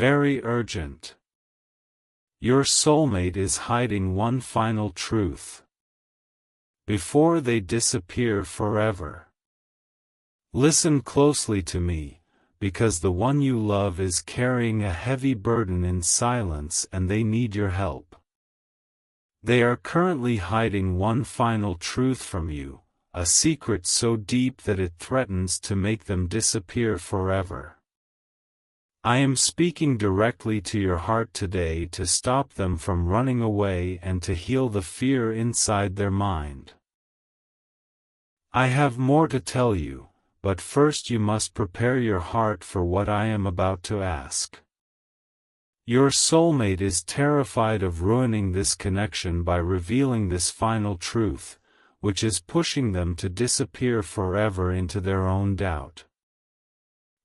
very urgent. Your soulmate is hiding one final truth before they disappear forever. Listen closely to me, because the one you love is carrying a heavy burden in silence and they need your help. They are currently hiding one final truth from you, a secret so deep that it threatens to make them disappear forever. I am speaking directly to your heart today to stop them from running away and to heal the fear inside their mind. I have more to tell you, but first you must prepare your heart for what I am about to ask. Your soulmate is terrified of ruining this connection by revealing this final truth, which is pushing them to disappear forever into their own doubt.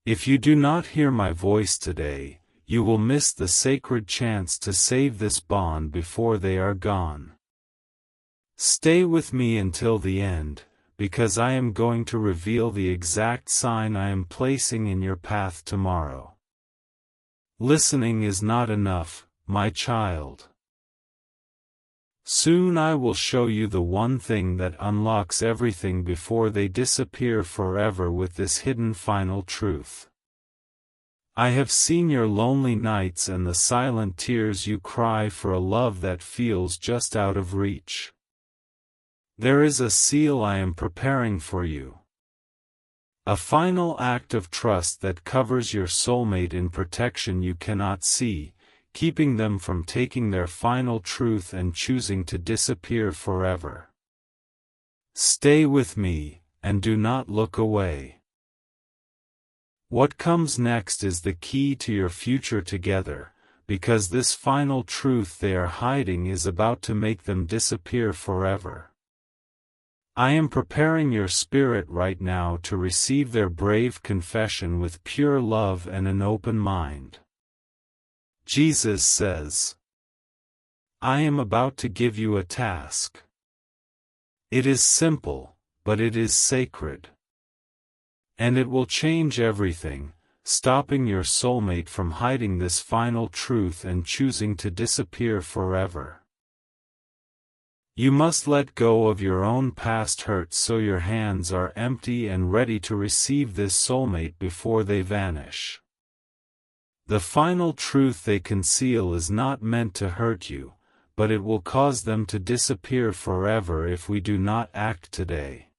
If you do not hear my voice today, you will miss the sacred chance to save this bond before they are gone. Stay with me until the end, because I am going to reveal the exact sign I am placing in your path tomorrow. Listening is not enough, my child. Soon I will show you the one thing that unlocks everything before they disappear forever with this hidden final truth. I have seen your lonely nights and the silent tears you cry for a love that feels just out of reach. There is a seal I am preparing for you. A final act of trust that covers your soulmate in protection you cannot see, keeping them from taking their final truth and choosing to disappear forever. Stay with me, and do not look away. What comes next is the key to your future together, because this final truth they are hiding is about to make them disappear forever. I am preparing your spirit right now to receive their brave confession with pure love and an open mind. Jesus says, I am about to give you a task. It is simple, but it is sacred. And it will change everything, stopping your soulmate from hiding this final truth and choosing to disappear forever. You must let go of your own past hurts so your hands are empty and ready to receive this soulmate before they vanish. The final truth they conceal is not meant to hurt you, but it will cause them to disappear forever if we do not act today.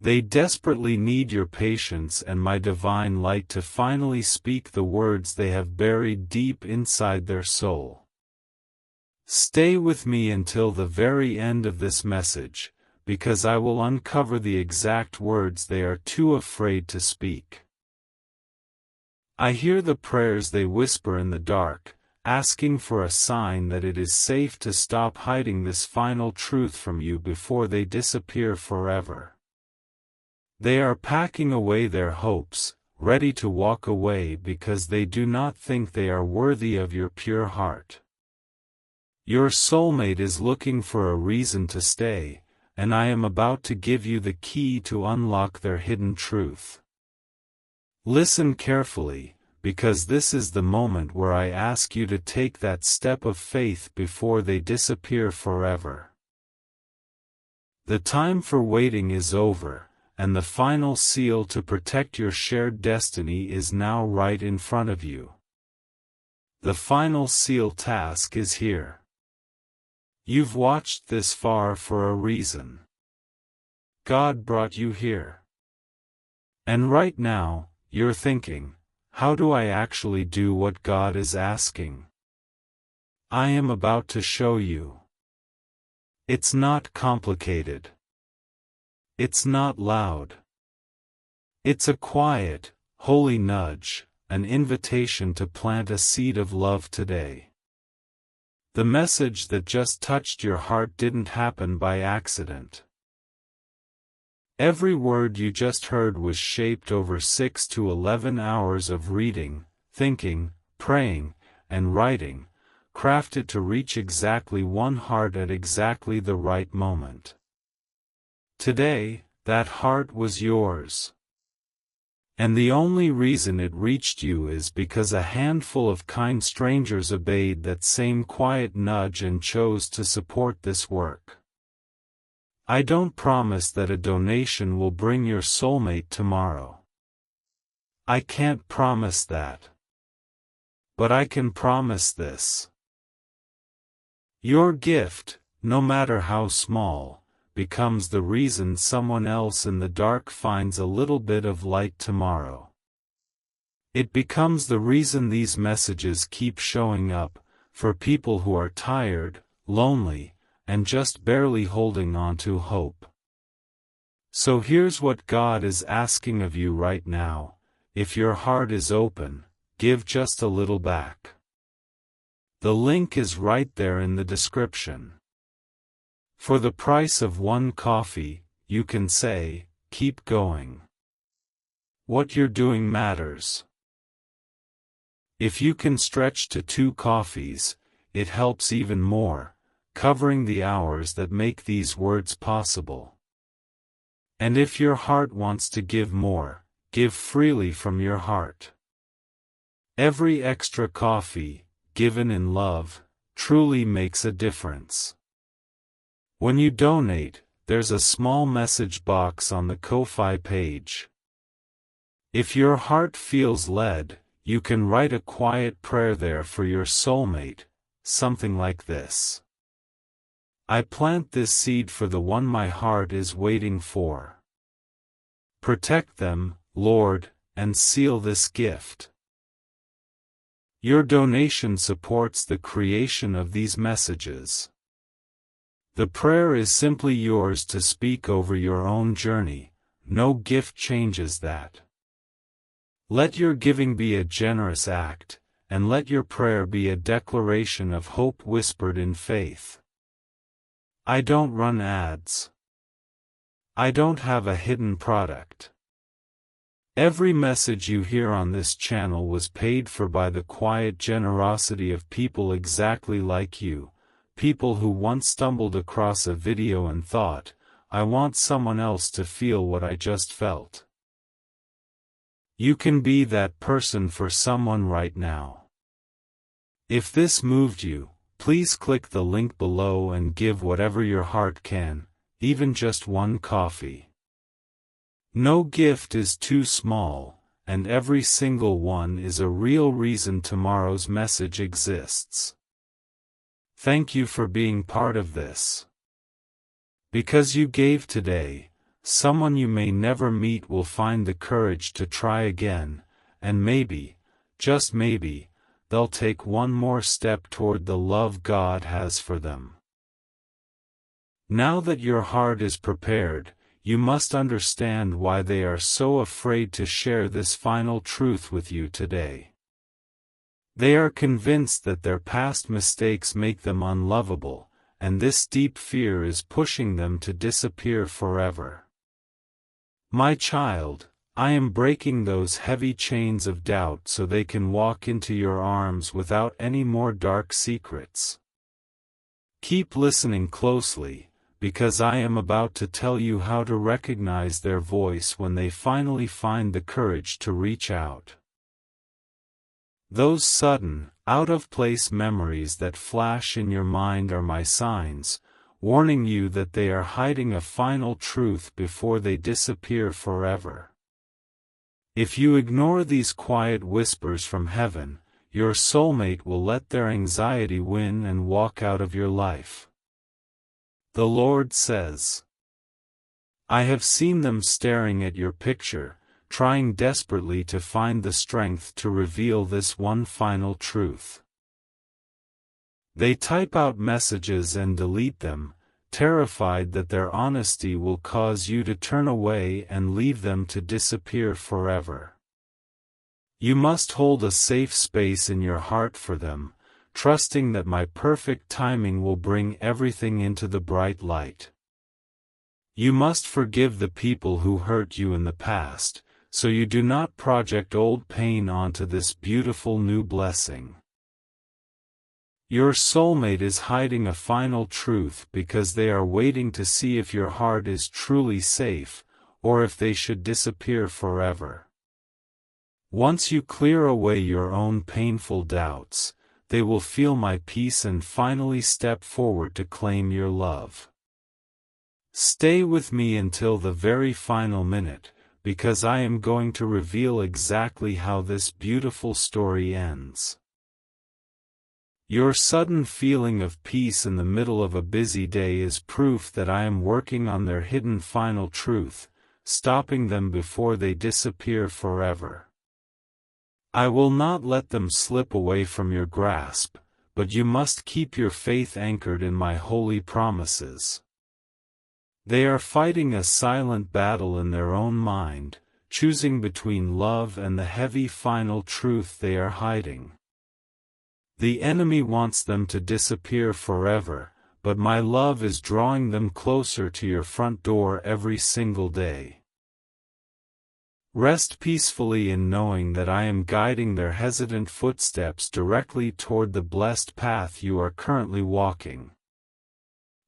They desperately need your patience and my divine light to finally speak the words they have buried deep inside their soul. Stay with me until the very end of this message, because I will uncover the exact words they are too afraid to speak. I hear the prayers they whisper in the dark, asking for a sign that it is safe to stop hiding this final truth from you before they disappear forever. They are packing away their hopes, ready to walk away because they do not think they are worthy of your pure heart. Your soulmate is looking for a reason to stay, and I am about to give you the key to unlock their hidden truth. Listen carefully, because this is the moment where I ask you to take that step of faith before they disappear forever. The time for waiting is over, and the final seal to protect your shared destiny is now right in front of you. The final seal task is here. You've watched this far for a reason. God brought you here. And right now, you're thinking, how do I actually do what God is asking? I am about to show you. It's not complicated. It's not loud. It's a quiet, holy nudge, an invitation to plant a seed of love today. The message that just touched your heart didn't happen by accident. Every word you just heard was shaped over 6 to 11 hours of reading, thinking, praying, and writing, crafted to reach exactly one heart at exactly the right moment. Today, that heart was yours. And the only reason it reached you is because a handful of kind strangers obeyed that same quiet nudge and chose to support this work. I don't promise that a donation will bring your soulmate tomorrow. I can't promise that. But I can promise this. Your gift, no matter how small, becomes the reason someone else in the dark finds a little bit of light tomorrow. It becomes the reason these messages keep showing up, for people who are tired, lonely, and just barely holding on to hope. So here's what God is asking of you right now: if your heart is open, give just a little back. The link is right there in the description. For the price of one coffee, you can say, keep going. What you're doing matters. If you can stretch to 2 coffees, it helps even more, covering the hours that make these words possible. And if your heart wants to give more, give freely from your heart. Every extra coffee, given in love, truly makes a difference. When you donate, there's a small message box on the Ko-Fi page. If your heart feels led, you can write a quiet prayer there for your soulmate, something like this: I plant this seed for the one my heart is waiting for. Protect them, Lord, and seal this gift. Your donation supports the creation of these messages. The prayer is simply yours to speak over your own journey. No gift changes that. Let your giving be a generous act, and let your prayer be a declaration of hope whispered in faith. I don't run ads. I don't have a hidden product. Every message you hear on this channel was paid for by the quiet generosity of people exactly like you, people who once stumbled across a video and thought, I want someone else to feel what I just felt. You can be that person for someone right now. If this moved you, please click the link below and give whatever your heart can, even just 1 coffee. No gift is too small, and every single one is a real reason tomorrow's message exists. Thank you for being part of this. Because you gave today, someone you may never meet will find the courage to try again, and maybe, just maybe, they'll take one more step toward the love God has for them. Now that your heart is prepared, you must understand why they are so afraid to share this final truth with you today. They are convinced that their past mistakes make them unlovable, and this deep fear is pushing them to disappear forever. My child, I am breaking those heavy chains of doubt so they can walk into your arms without any more dark secrets. Keep listening closely, because I am about to tell you how to recognize their voice when they finally find the courage to reach out. Those sudden, out-of-place memories that flash in your mind are my signs, warning you that they are hiding a final truth before they disappear forever. If you ignore these quiet whispers from heaven, your soulmate will let their anxiety win and walk out of your life. The Lord says, I have seen them staring at your picture, trying desperately to find the strength to reveal this one final truth. They type out messages and delete them, terrified that their honesty will cause you to turn away and leave them to disappear forever. You must hold a safe space in your heart for them, trusting that my perfect timing will bring everything into the bright light. You must forgive the people who hurt you in the past, so you do not project old pain onto this beautiful new blessing. Your soulmate is hiding a final truth because they are waiting to see if your heart is truly safe, or if they should disappear forever. Once you clear away your own painful doubts, they will feel my peace and finally step forward to claim your love. Stay with me until the very final minute, because I am going to reveal exactly how this beautiful story ends. Your sudden feeling of peace in the middle of a busy day is proof that I am working on their hidden final truth, stopping them before they disappear forever. I will not let them slip away from your grasp, but you must keep your faith anchored in my holy promises. They are fighting a silent battle in their own mind, choosing between love and the heavy final truth they are hiding. The enemy wants them to disappear forever, but my love is drawing them closer to your front door every single day. Rest peacefully in knowing that I am guiding their hesitant footsteps directly toward the blessed path you are currently walking.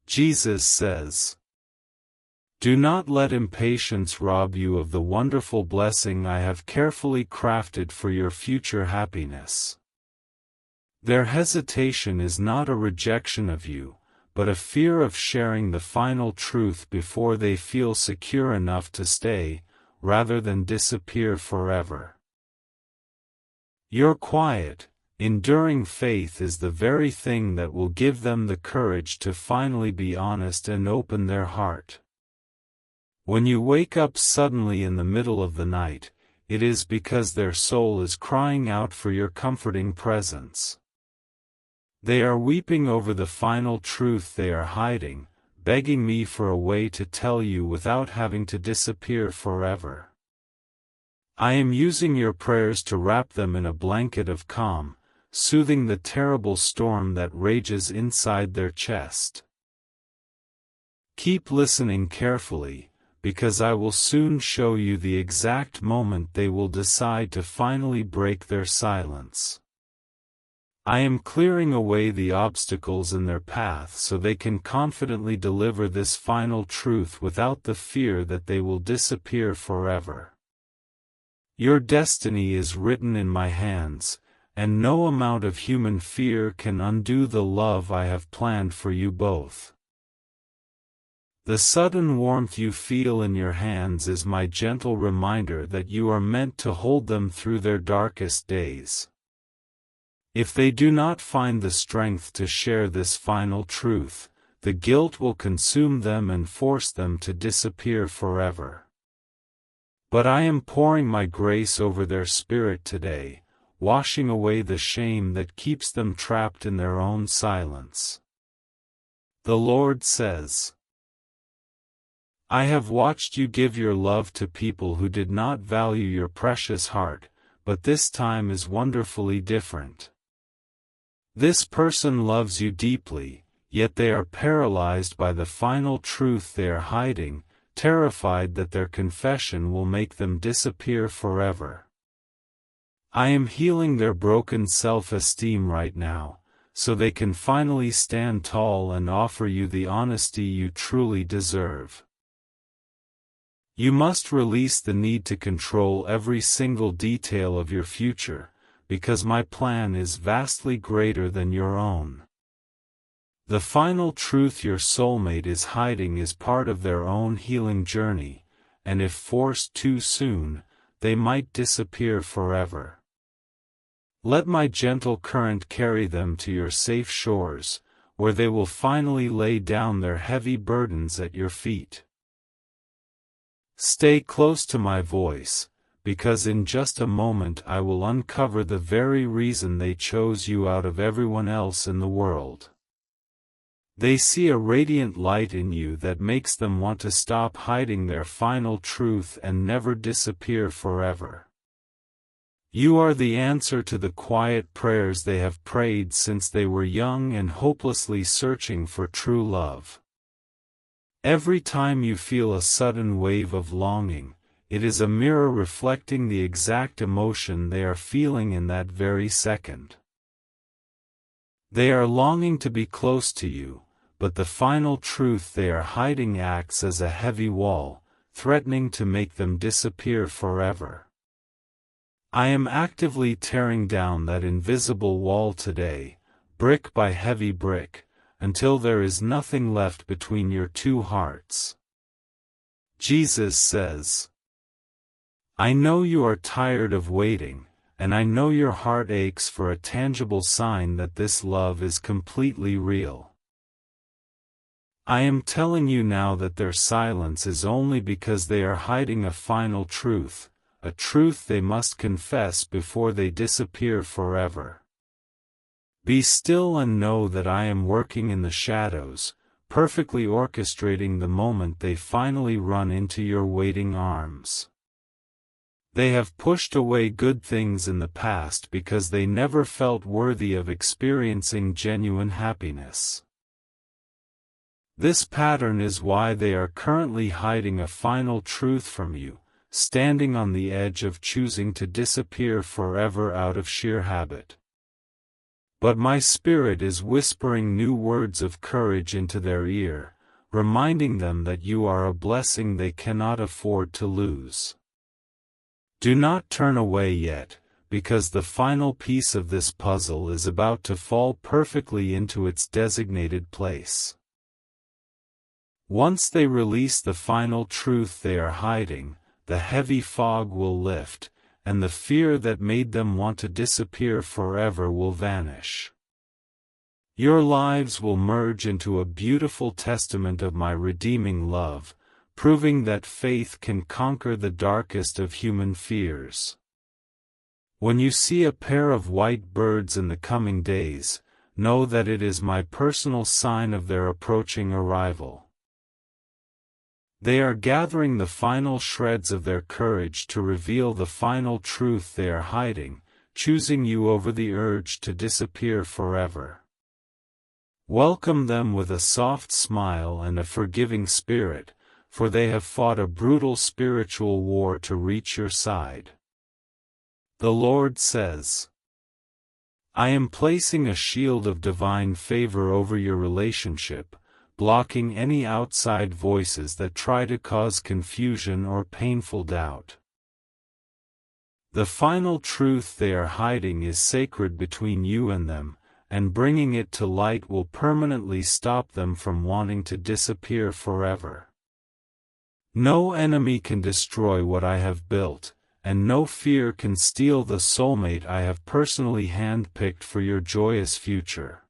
Jesus says, "Do not let impatience rob you of the wonderful blessing I have carefully crafted for your future happiness." Their hesitation is not a rejection of you, but a fear of sharing the final truth before they feel secure enough to stay, rather than disappear forever. Your quiet, enduring faith is the very thing that will give them the courage to finally be honest and open their heart. When you wake up suddenly in the middle of the night, it is because their soul is crying out for your comforting presence. They are weeping over the final truth they are hiding, begging me for a way to tell you without having to disappear forever. I am using your prayers to wrap them in a blanket of calm, soothing the terrible storm that rages inside their chest. Keep listening carefully, because I will soon show you the exact moment they will decide to finally break their silence. I am clearing away the obstacles in their path so they can confidently deliver this final truth without the fear that they will disappear forever. Your destiny is written in my hands, and no amount of human fear can undo the love I have planned for you both. The sudden warmth you feel in your hands is my gentle reminder that you are meant to hold them through their darkest days. If they do not find the strength to share this final truth, the guilt will consume them and force them to disappear forever. But I am pouring my grace over their spirit today, washing away the shame that keeps them trapped in their own silence. The Lord says, "I have watched you give your love to people who did not value your precious heart, but this time is wonderfully different. This person loves you deeply, yet they are paralyzed by the final truth they are hiding, terrified that their confession will make them disappear forever. I am healing their broken self-esteem right now, so they can finally stand tall and offer you the honesty you truly deserve. You must release the need to control every single detail of your future, because my plan is vastly greater than your own. The final truth your soulmate is hiding is part of their own healing journey, and if forced too soon, they might disappear forever. Let my gentle current carry them to your safe shores, where they will finally lay down their heavy burdens at your feet. Stay close to my voice, because in just a moment I will uncover the very reason they chose you out of everyone else in the world. They see a radiant light in you that makes them want to stop hiding their final truth and never disappear forever. You are the answer to the quiet prayers they have prayed since they were young and hopelessly searching for true love. Every time you feel a sudden wave of longing, it is a mirror reflecting the exact emotion they are feeling in that very second. They are longing to be close to you, but the final truth they are hiding acts as a heavy wall, threatening to make them disappear forever. I am actively tearing down that invisible wall today, brick by heavy brick, until there is nothing left between your two hearts. Jesus says, I know you are tired of waiting, and I know your heart aches for a tangible sign that this love is completely real. I am telling you now that their silence is only because they are hiding a final truth, a truth they must confess before they disappear forever. Be still and know that I am working in the shadows, perfectly orchestrating the moment they finally run into your waiting arms. They have pushed away good things in the past because they never felt worthy of experiencing genuine happiness. This pattern is why they are currently hiding a final truth from you, standing on the edge of choosing to disappear forever out of sheer habit. But my Spirit is whispering new words of courage into their ear, reminding them that you are a blessing they cannot afford to lose. Do not turn away yet, because the final piece of this puzzle is about to fall perfectly into its designated place. Once they release the final truth they are hiding, the heavy fog will lift, and the fear that made them want to disappear forever will vanish. Your lives will merge into a beautiful testament of my redeeming love, proving that faith can conquer the darkest of human fears. When you see a pair of white birds in the coming days, know that it is my personal sign of their approaching arrival. They are gathering the final shreds of their courage to reveal the final truth they are hiding, choosing you over the urge to disappear forever. Welcome them with a soft smile and a forgiving spirit, for they have fought a brutal spiritual war to reach your side. The Lord says, I am placing a shield of divine favor over your relationship, blocking any outside voices that try to cause confusion or painful doubt. The final truth they are hiding is sacred between you and them, and bringing it to light will permanently stop them from wanting to disappear forever. No enemy can destroy what I have built, and no fear can steal the soulmate I have personally handpicked for your joyous future.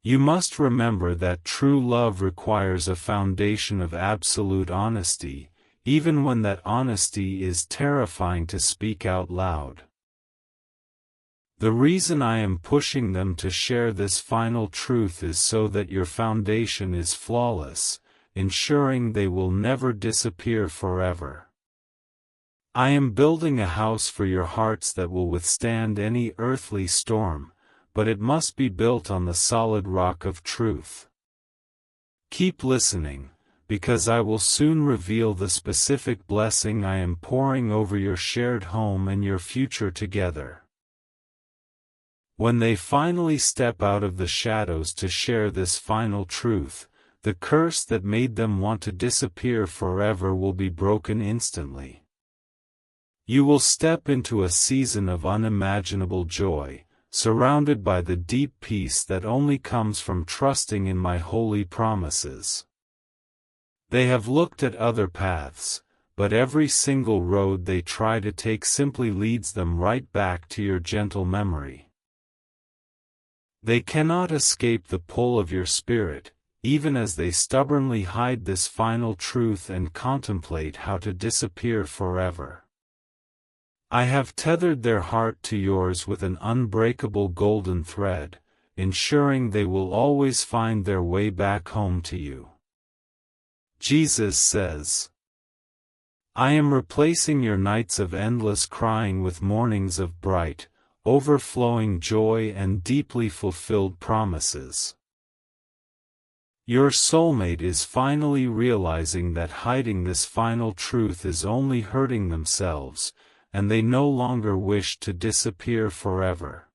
You must remember that true love requires a foundation of absolute honesty, even when that honesty is terrifying to speak out loud. The reason I am pushing them to share this final truth is so that your foundation is flawless, ensuring they will never disappear forever. I am building a house for your hearts that will withstand any earthly storm, but it must be built on the solid rock of truth. Keep listening, because I will soon reveal the specific blessing I am pouring over your shared home and your future together. When they finally step out of the shadows to share this final truth, the curse that made them want to disappear forever will be broken instantly. You will step into a season of unimaginable joy, surrounded by the deep peace that only comes from trusting in my holy promises. They have looked at other paths, but every single road they try to take simply leads them right back to your gentle memory. They cannot escape the pull of your spirit, even as they stubbornly hide this final truth and contemplate how to disappear forever. I have tethered their heart to yours with an unbreakable golden thread, ensuring they will always find their way back home to you. Jesus says, I am replacing your nights of endless crying with mornings of bright, overflowing joy and deeply fulfilled promises. Your soulmate is finally realizing that hiding this final truth is only hurting themselves, and they no longer wish to disappear forever.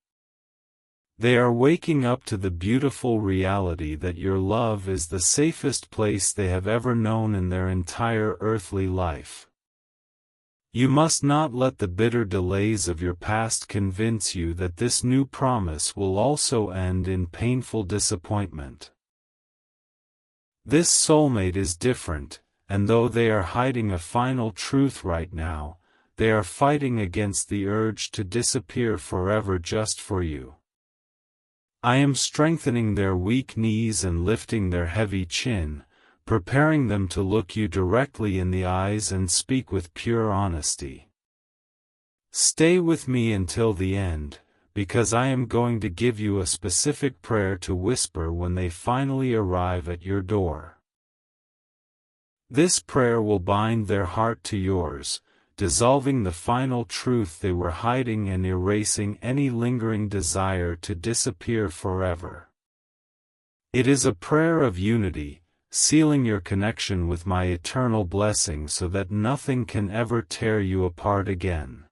They are waking up to the beautiful reality that your love is the safest place they have ever known in their entire earthly life. You must not let the bitter delays of your past convince you that this new promise will also end in painful disappointment. This soulmate is different, and though they are hiding a final truth right now, they are fighting against the urge to disappear forever just for you. I am strengthening their weak knees and lifting their heavy chin, preparing them to look you directly in the eyes and speak with pure honesty. Stay with me until the end, because I am going to give you a specific prayer to whisper when they finally arrive at your door. This prayer will bind their heart to yours, dissolving the final truth they were hiding and erasing any lingering desire to disappear forever. It is a prayer of unity, sealing your connection with my eternal blessing so that nothing can ever tear you apart again.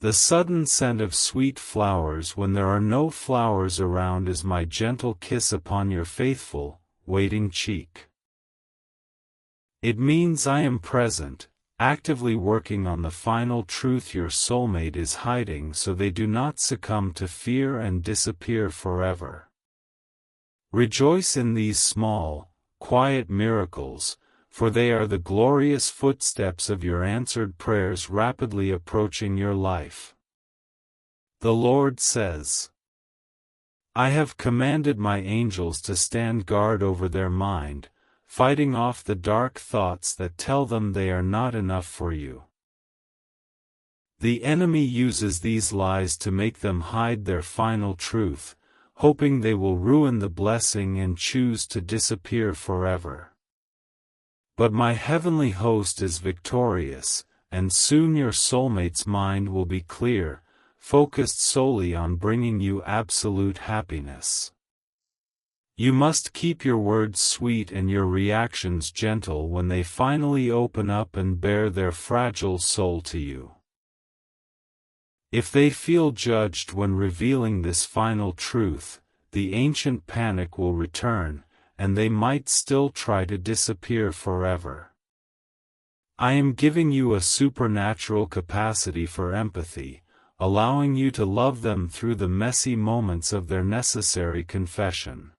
The sudden scent of sweet flowers when there are no flowers around is my gentle kiss upon your faithful, waiting cheek. It means I am present, actively working on the final truth your soulmate is hiding so they do not succumb to fear and disappear forever. Rejoice in these small, quiet miracles, for they are the glorious footsteps of your answered prayers rapidly approaching your life. The Lord says, I have commanded my angels to stand guard over their mind, fighting off the dark thoughts that tell them they are not enough for you. The enemy uses these lies to make them hide their final truth, hoping they will ruin the blessing and choose to disappear forever. But my heavenly host is victorious, and soon your soulmate's mind will be clear, focused solely on bringing you absolute happiness. You must keep your words sweet and your reactions gentle when they finally open up and bare their fragile soul to you. If they feel judged when revealing this final truth, the ancient panic will return, and they might still try to disappear forever. I am giving you a supernatural capacity for empathy, allowing you to love them through the messy moments of their necessary confession.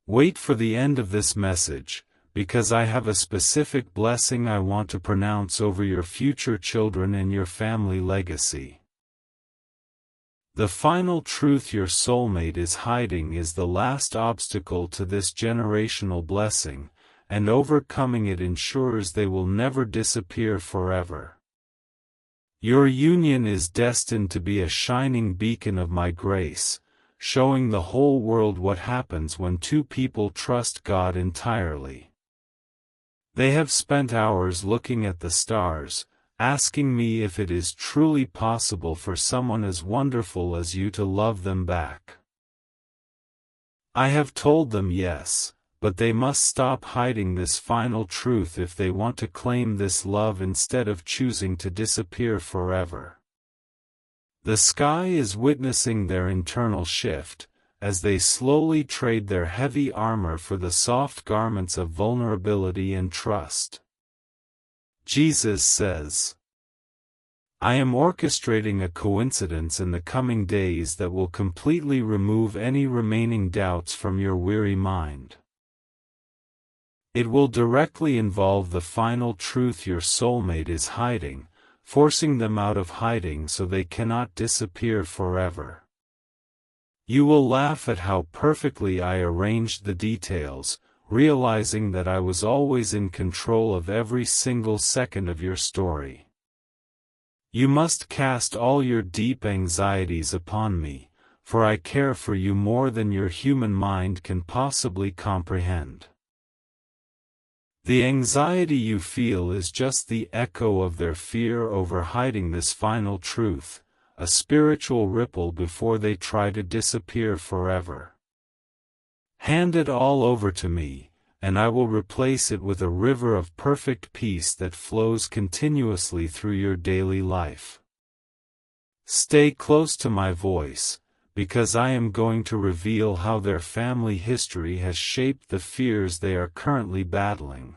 Wait for the end of this message, because I have a specific blessing I want to pronounce over your future children and your family legacy. The final truth your soulmate is hiding is the last obstacle to this generational blessing, and overcoming it ensures they will never disappear forever. Your union is destined to be a shining beacon of my grace, showing the whole world what happens when two people trust God entirely. They have spent hours looking at the stars, asking me if it is truly possible for someone as wonderful as you to love them back. I have told them yes, but they must stop hiding this final truth if they want to claim this love instead of choosing to disappear forever. The sky is witnessing their internal shift, as they slowly trade their heavy armor for the soft garments of vulnerability and trust. Jesus says, I am orchestrating a coincidence in the coming days that will completely remove any remaining doubts from your weary mind. It will directly involve the final truth your soulmate is hiding, forcing them out of hiding so they cannot disappear forever. You will laugh at how perfectly I arranged the details, realizing that I was always in control of every single second of your story. You must cast all your deep anxieties upon me, for I care for you more than your human mind can possibly comprehend. The anxiety you feel is just the echo of their fear over hiding this final truth, a spiritual ripple before they try to disappear forever. Hand it all over to me, and I will replace it with a river of perfect peace that flows continuously through your daily life. Stay close to my voice, because I am going to reveal how their family history has shaped the fears they are currently battling.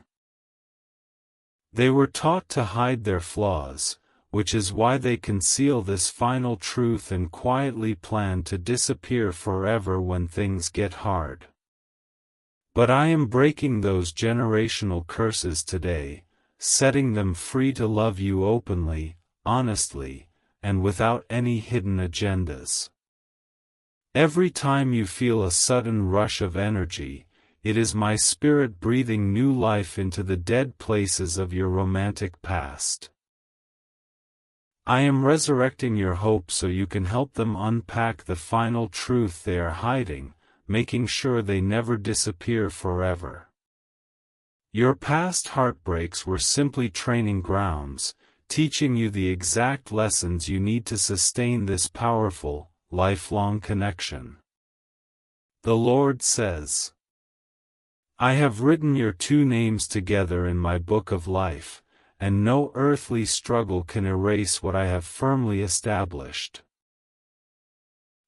They were taught to hide their flaws, which is why they conceal this final truth and quietly plan to disappear forever when things get hard. But I am breaking those generational curses today, setting them free to love you openly, honestly, and without any hidden agendas. Every time you feel a sudden rush of energy, it is my spirit breathing new life into the dead places of your romantic past. I am resurrecting your hope so you can help them unpack the final truth they are hiding, making sure they never disappear forever. Your past heartbreaks were simply training grounds, teaching you the exact lessons you need to sustain this powerful, lifelong connection. The Lord says, I have written your two names together in my book of life, and no earthly struggle can erase what I have firmly established.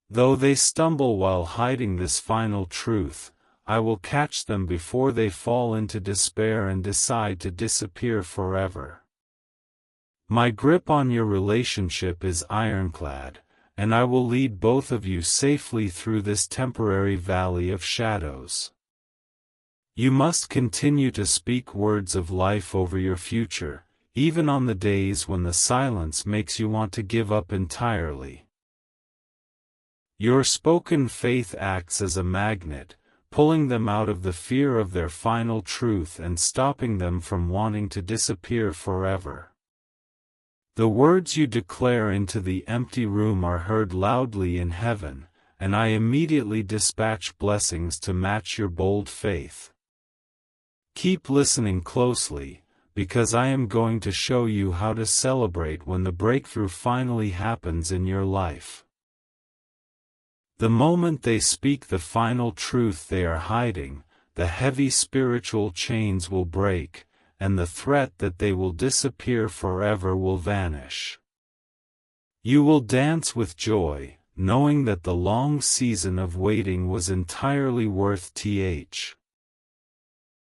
Though they stumble while hiding this final truth, I will catch them before they fall into despair and decide to disappear forever. My grip on your relationship is ironclad, and I will lead both of you safely through this temporary valley of shadows. You must continue to speak words of life over your future, even on the days when the silence makes you want to give up entirely. Your spoken faith acts as a magnet, pulling them out of the fear of their final truth and stopping them from wanting to disappear forever. The words you declare into the empty room are heard loudly in heaven, and I immediately dispatch blessings to match your bold faith. Keep listening closely, because I am going to show you how to celebrate when the breakthrough finally happens in your life. The moment they speak the final truth they are hiding, the heavy spiritual chains will break, and the threat that they will disappear forever will vanish. You will dance with joy, knowing that the long season of waiting was entirely worth it.